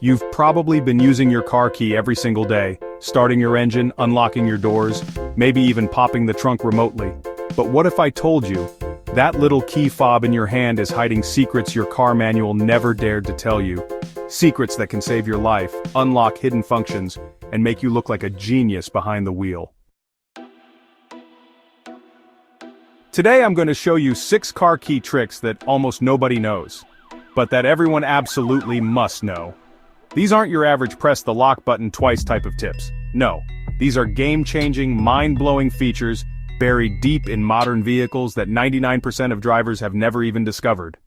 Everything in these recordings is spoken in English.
You've probably been using your car key every single day, starting your engine, unlocking your doors, maybe even popping the trunk remotely. But what if I told you that little key fob in your hand is hiding secrets your car manual never dared to tell you? Secrets that can save your life, unlock hidden functions, and make you look like a genius behind the wheel. Today I'm going to show you 6 car key tricks that almost nobody knows, but that everyone absolutely must know. These aren't your average press the lock button twice type of tips. No, these are game-changing, mind-blowing features buried deep in modern vehicles that 99% of drivers have never even discovered.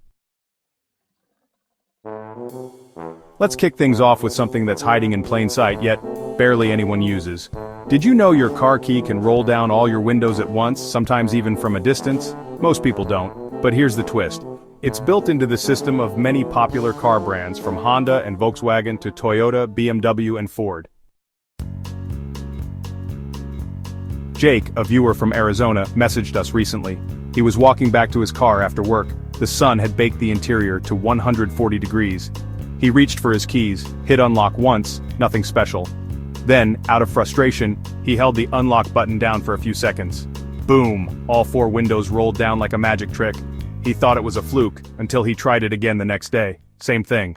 Let's kick things off with something that's hiding in plain sight, yet barely anyone uses. Did you know your car key can roll down all your windows at once, sometimes even from a distance? Most people don't, but here's the twist. It's built into the system of many popular car brands, from Honda and Volkswagen to Toyota, BMW, and Ford. Jake, a viewer from Arizona, messaged us recently. He was walking back to his car after work. The sun had baked the interior to 140 degrees. He reached for his keys, hit unlock once, nothing special. Then, out of frustration, he held the unlock button down for a few seconds. Boom! All 4 windows rolled down like a magic trick. He thought it was a fluke, until he tried it again the next day. Same thing.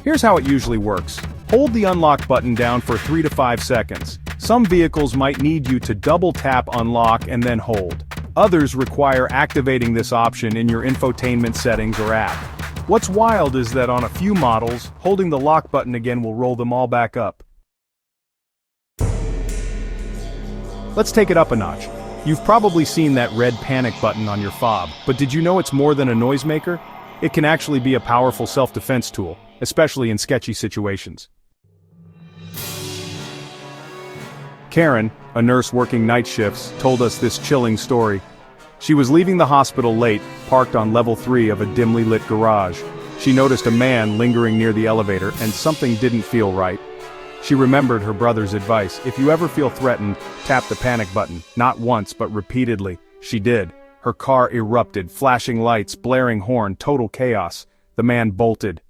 Here's how it usually works. Hold the unlock button down for 3 to 5 seconds. Some vehicles might need you to double tap unlock and then hold. Others require activating this option in your infotainment settings or app. What's wild is that on a few models, holding the lock button again will roll them all back up. Let's take it up a notch. You've probably seen that red panic button on your fob, but did you know it's more than a noisemaker? It can actually be a powerful self-defense tool, especially in sketchy situations. Karen, a nurse working night shifts, told us this chilling story. She was leaving the hospital late, parked on level 3 of a dimly lit garage. She noticed a man lingering near the elevator, and something didn't feel right. She remembered her brother's advice: if you ever feel threatened, tap the panic button, not once but repeatedly. She did. Her car erupted, flashing lights, blaring horn, total chaos. The man bolted.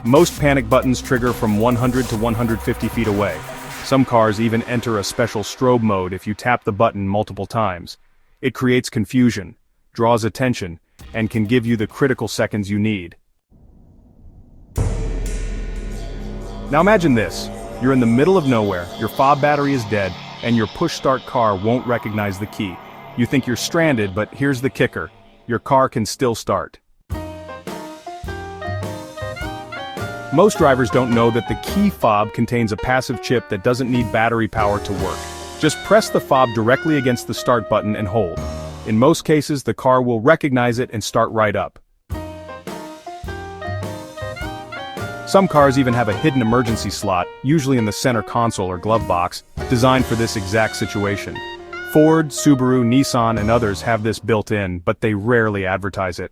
Most panic buttons trigger from 100 to 150 feet away. Some cars even enter a special strobe mode if you tap the button multiple times. It creates confusion, draws attention, and can give you the critical seconds you need. Now imagine this. You're in the middle of nowhere, your fob battery is dead, and your push-start car won't recognize the key. You think you're stranded, but here's the kicker. Your car can still start. Most drivers don't know that the key fob contains a passive chip that doesn't need battery power to work. Just press the fob directly against the start button and hold. In most cases, the car will recognize it and start right up. Some cars even have a hidden emergency slot, usually in the center console or glove box, designed for this exact situation. Ford, Subaru, Nissan, and others have this built in, but they rarely advertise it.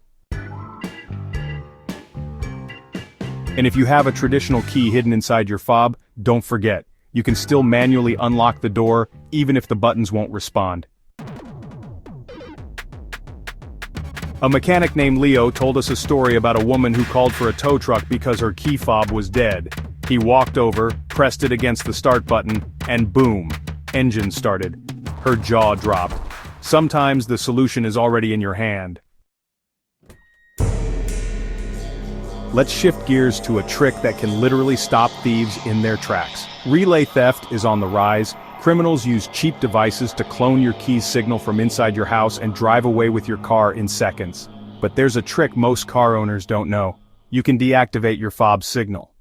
And if you have a traditional key hidden inside your fob, don't forget, you can still manually unlock the door, even if the buttons won't respond. A mechanic named Leo told us a story about a woman who called for a tow truck because her key fob was dead. He walked over, pressed it against the start button, and boom, engine started. Her jaw dropped. Sometimes the solution is already in your hand. Let's shift gears to a trick that can literally stop thieves in their tracks. Relay theft is on the rise. Criminals use cheap devices to clone your key's signal from inside your house and drive away with your car in seconds. But there's a trick most car owners don't know. You can deactivate your fob signal.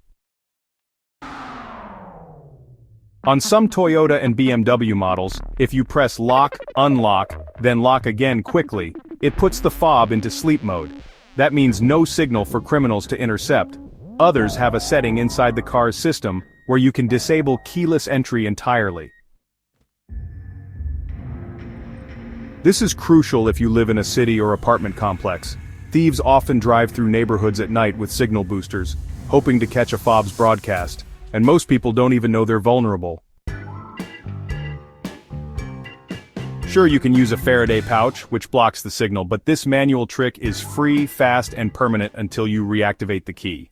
On some Toyota and BMW models, if you press lock, unlock, then lock again quickly, it puts the fob into sleep mode. That means no signal for criminals to intercept. Others have a setting inside the car's system where you can disable keyless entry entirely. This is crucial if you live in a city or apartment complex. Thieves often drive through neighborhoods at night with signal boosters, hoping to catch a fob's broadcast, and most people don't even know they're vulnerable. Sure, you can use a Faraday pouch, which blocks the signal, but this manual trick is free, fast, and permanent until you reactivate the key.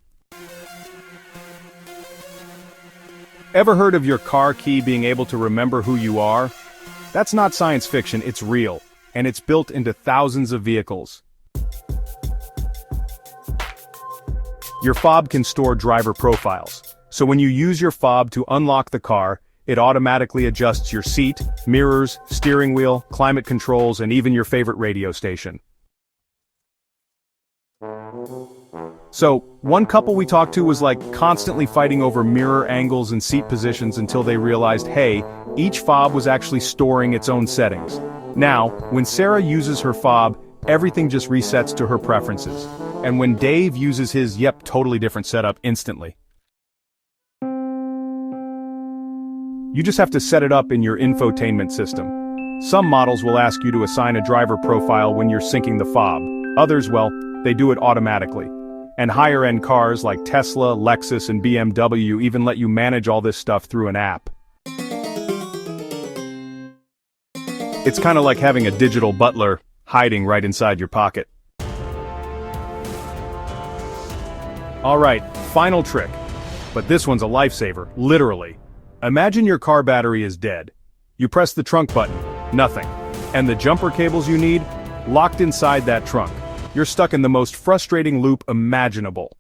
Ever heard of your car key being able to remember who you are? That's not science fiction, it's real, and it's built into thousands of vehicles. Your fob can store driver profiles, so when you use your fob to unlock the car, it automatically adjusts your seat, mirrors, steering wheel, climate controls, and even your favorite radio station. So, one couple we talked to was like constantly fighting over mirror angles and seat positions until they realized, hey, each fob was actually storing its own settings. Now, when Sarah uses her fob, everything just resets to her preferences. And when Dave uses his, totally different setup instantly. You just have to set it up in your infotainment system. Some models will ask you to assign a driver profile when you're syncing the fob. Others, well, they do it automatically. And higher-end cars like Tesla, Lexus, and BMW even let you manage all this stuff through an app. It's kind of like having a digital butler hiding right inside your pocket. Alright, final trick. But this one's a lifesaver, literally. Imagine your car battery is dead. You press the trunk button, nothing. And the jumper cables you need, locked inside that trunk. You're stuck in the most frustrating loop imaginable.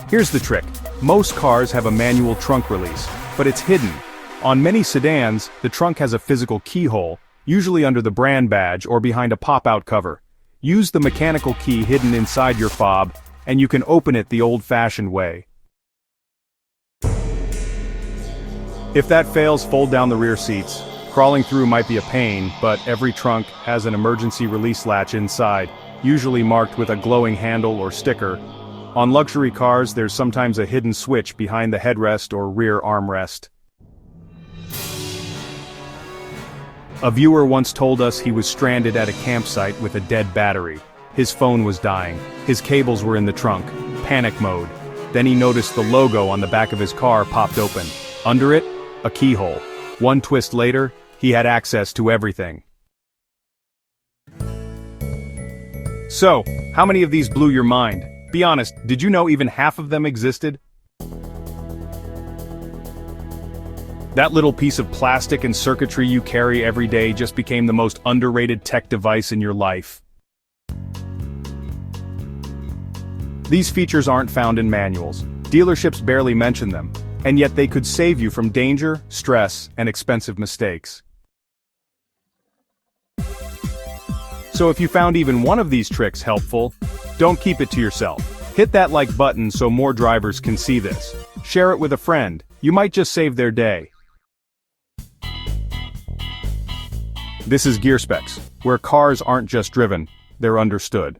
Here's the trick. Most cars have a manual trunk release, but it's hidden. On many sedans, the trunk has a physical keyhole, usually under the brand badge or behind a pop-out cover. Use the mechanical key hidden inside your fob, and you can open it the old-fashioned way. If that fails, fold down the rear seats. Crawling through might be a pain, but every trunk has an emergency release latch inside, usually marked with a glowing handle or sticker. On luxury cars, there's sometimes a hidden switch behind the headrest or rear armrest. A viewer once told us he was stranded at a campsite with a dead battery. His phone was dying. His cables were in the trunk. Panic mode. Then he noticed the logo on the back of his car popped open. Under it, a keyhole. One twist later, he had access to everything. So, how many of these blew your mind? Be honest, did you know even half of them existed? That little piece of plastic and circuitry you carry every day just became the most underrated tech device in your life. These features aren't found in manuals. Dealerships barely mention them, and yet they could save you from danger, stress, and expensive mistakes. So if you found even one of these tricks helpful, don't keep it to yourself. Hit that like button so more drivers can see this. Share it with a friend. You might just save their day. This is Gear Specs, where cars aren't just driven, they're understood.